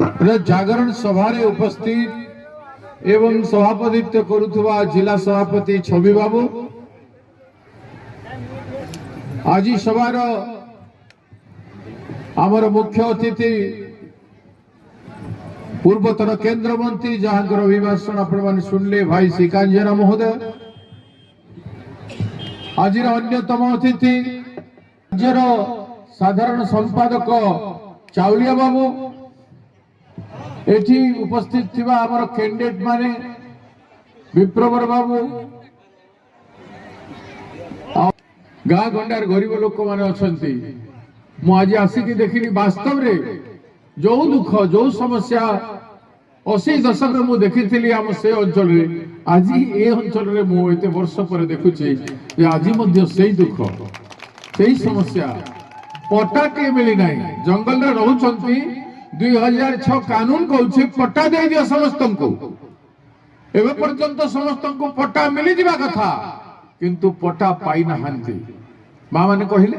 जागरण सभा उपस्थित एवं सभापतित्व करुवा जिला सभापति छवि बाबू आज सभार आमर मुख्य अतिथि पूर्वतन केंद्र मंत्री जहां अभिभाषण आपण शुणिले भाई श्रीकांत जेना महोदय आज अन्यतम अतिथि राज्यर साधारण संपादक चाउलिया बाबू एठी उपस्थित थिबा हमर कैंडिडेट माने विप्रवर बाबू गाँ गंडार गरीब लोक माने अछंती मु आज आसिकी देखिनी वास्तव रे जो दुख जो समस्या 80 दशक मु देखिथिली हम से अंचल रे आज ए अंचल रे मु एते वर्ष पर देखुची जे आज मध्य सेही दुख सेही समस्या पट्टाटे मिली नाही जंगल रे रहउचंती 2006 कानून कहूँ पट्टा दे दियो समस्त को एवं पर्यंत समस्त को पट्टा मिली दिबा कथा किंतु पट्टा पाई नहांती माँ माने कहले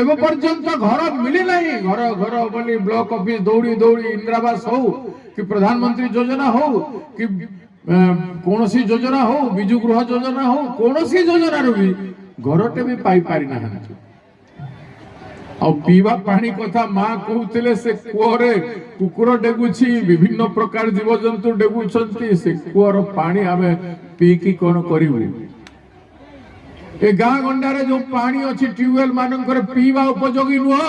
एवं पर्यंत घर मिली नहीं घर घर बोली ब्लॉक ऑफिस दौड़ी दौड़ी इंदिरावास हो कि प्रधानमंत्री योजना हो कि कौनसी योजना हो बिजु गृह योजना हो कौनसी योजना रू भी घरटे भी पाई पारि नहांती और पीवा पानी कथा माँ कहते से कूअरे कुकुर डेगुची विभिन्न प्रकार जीवजंतु डेगुंट से कूअर पानी आम पीकी कौन करू ए गाँ गंडारे जो पानी अच्छी ट्यूबवेल मानकर पीवा उपयोगी नुह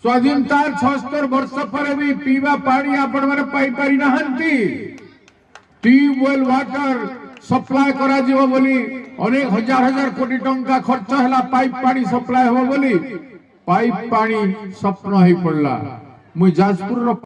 स्वाधीनता 76 वर्ष पर भी पीवा पानी आपण माने पाई पारि नहांती ट्यूबवेल वाटर सप्लाय करा जीव बोली अनेक हजार हजार कोटी टंका खर्च हैला पाइप पानी सप्लाय हो बोली पाइप पानी स्वप्न ही पड़ला मुझ जाजपुर